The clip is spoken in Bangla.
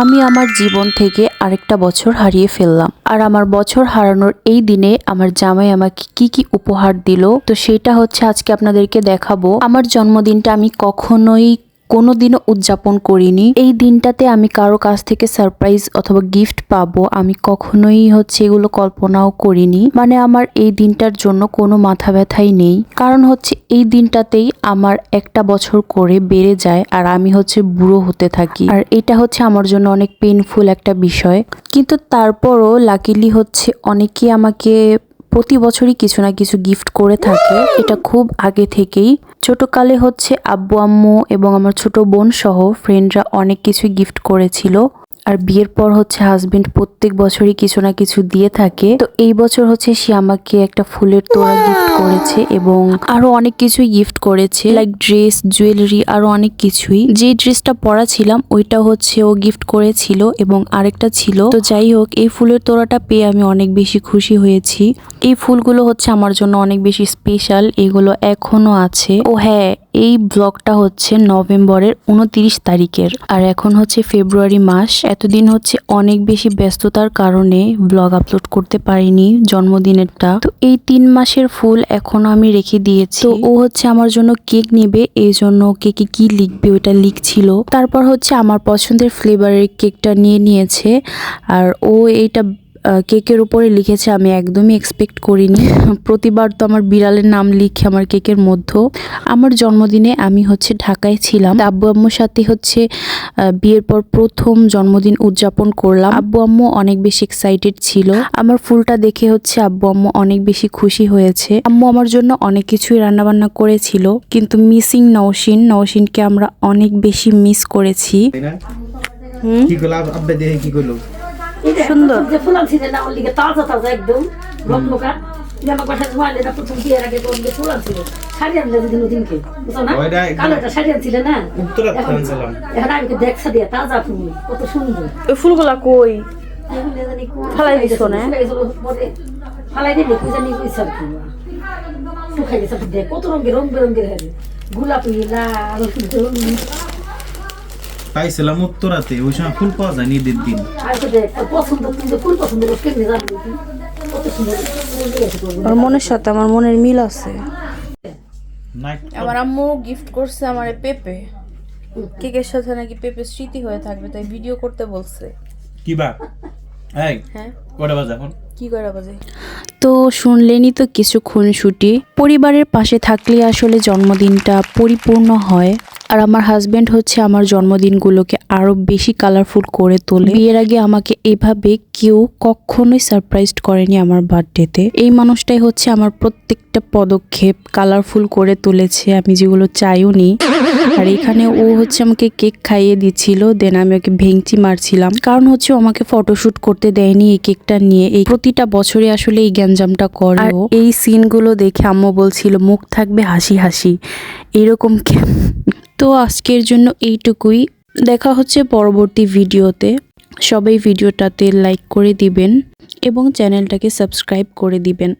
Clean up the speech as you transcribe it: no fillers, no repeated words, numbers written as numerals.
আমি আমার জীবন থেকে আরেকটা বছর হারিয়ে ফেললাম। আর আমার বছর হারানোর এই দিনে আমার জামাই আমাকে কি কি উপহার দিল, তো সেটা হচ্ছে আজকে আপনাদেরকে দেখাবো। আমার জন্মদিনটা আমি কখনোই কোনোদিনও উদযাপন করিনি। এই দিনটাতে আমি কারো কাছ থেকে সারপ্রাইজ অথবা গিফট পাবো আমি কখনোই এগুলো কল্পনাও করিনি। মানে আমার এই দিনটার জন্য কোনো মাথা ব্যথাই নেই, কারণ এই দিনটাতেই আমার একটা বছর করে বেড়ে যায় আর আমি বুড়ো হতে থাকি। আর এটা আমার জন্য অনেক পেইনফুল একটা বিষয়, কিন্তু তারপরও লাকিলি অনেকেই আমাকে প্রতি বছরই কিছু না কিছু গিফট করে থাকে। এটা খুব আগে থেকেই। ছোটকালে আব্বু আম্মু এবং আমার ছোট বোন সহ ফ্রেন্ডরা অনেক কিছুই গিফট করেছিল। আর বিয়ের পর হাজবেন্ড প্রত্যেক বছরই কিছু না কিছু দিয়ে থাকে। তো এই বছর সে আমাকে একটা ফুলের তোড়া গিফট করেছে এবং আরো অনেক কিছুই গিফট করেছে, লাইক ড্রেস, জুয়েলারি, আরো অনেক কিছুই। যে ড্রেসটা পরা ছিলাম ওইটা ও গিফট করেছিল এবং আরেকটা ছিল। তো যাই হোক, এই ফুলের তোড়াটা পেয়ে আমি অনেক বেশি খুশি হয়েছি। এই ফুলগুলো আমার জন্য অনেক বেশি স্পেশাল, এগুলো এখনো আছে। ও হ্যাঁ, এই ব্লগটা নভেম্বরের 29 তারিখের, আর এখন ফেব্রুয়ারি মাস। এতদিন অনেক বেশি ব্যস্ততার কারণে ব্লগ আপলোড করতে পারিনি জন্মদিনেরটা। তো এই 3 মাসের ফুল এখনো আমি রেখে দিয়েছি। তো ও আমার জন্য কেক নেবে, এই জন্য কেকে কি লিখবে ওটা লিখছিল। তারপর আমার পছন্দের ফ্লেভারের কেকটা নিয়ে নিয়েছে, আর ও এইটা কেকের উপরে লিখেছে। আমি একদমই এক্সপেক্ট করিনি। প্রতিবার তো আমার বিড়ালের নাম লিখে আমার কেকের মধ্যে। আমার জন্মদিনে আমি ঢাকায় ছিলাম, আব্বু আম্মুর সাথে বিয়ের পর প্রথম জন্মদিন উদযাপন করলাম। আব্বু আম্মু অনেক বেশি এক্সাইটেড ছিল। আমার ফুলটা দেখে আব্বু আম্মু অনেক বেশি খুশি হয়েছে। আম্মু আমার জন্য অনেক কিছুই রান্নাবান্না করেছিল, কিন্তু মিসিং নওশিনকে আমরা অনেক বেশি মিস করেছি। সুন্দর যে ফুল আনছি না ওর লিগে তাজা তাজা একদম রকমকা আমার বাসায় জমাইলে না প্রথম বিয়ের আগে কোন ফুল আনছিল শাড়ি আনলে দিনকে বুঝছো না, কালোটা শাড়ি আনছিলে না, এখন আমি দেখছা দিয়া তাজা ফুল কত সুন্দর। ওই ফুলগুলা কই ফালাই দিছো না? ফালাই দিলে কই জানি কই সব ফুল শুকাই গেছে। দেখ কত রঙের রং বেরঙের হবে, গোলাপি লাল রঙিন পাইছিলাম উত্তরাতে, ওই সময় ফুল পাওয়া যায় ঈদের দিন। আমার মনের সাথে আমার মনের মিল আছে। আমার আম্মু গিফট করছে আমার পেঁপে। কেকের সাথে নাকি পেঁপে স্মৃতি হয়ে থাকবে, তাই ভিডিও করতে বলছে। কি বা এই হ্যাঁ, কয়টা বাজে এখন? কি করে বাজে? তো শুনলেনই তো কিছু খুনসুটি। পরিবারের পাশে থাকলে আসলে জন্মদিনটা পরিপূর্ণ হয়। আর আমার হাজবেন্ড আমার জন্মদিনগুলোকে আরো বেশি কালারফুল করে তোলে। বিয়ের আগে আমাকে এভাবে কেউ কখনোই সারপ্রাইজ করেনি আমার বার্থডেতে। এই মানুষটাই আমার প্রত্যেকটা পদক্ষেপ কালারফুল করে তুলেছে, আমি যেগুলো চাইও নি। আর এখানে ও আমাকে কেক খাইয়ে দিচ্ছিল, দেন আমি ওকে ভেঙচি মারছিলাম, কারণ ও আমাকে ফটোশুট করতে দেয়নি এই কেকটা নিয়ে। এই প্রতিটা বছরে আসলে এই গ্যাঞ্জামটা করে। এই সিনগুলো দেখে আম্মু বলছিল মুখ থাকবে হাসি হাসি, এরকম। তো আজকের জন্য এইটুকুই। দেখা হচ্ছে পরবর্তী ভিডিওতে। সবাই ভিডিওটাতে লাইক করে দিবেন এবং চ্যানেলটাকে সাবস্ক্রাইব করে দিবেন।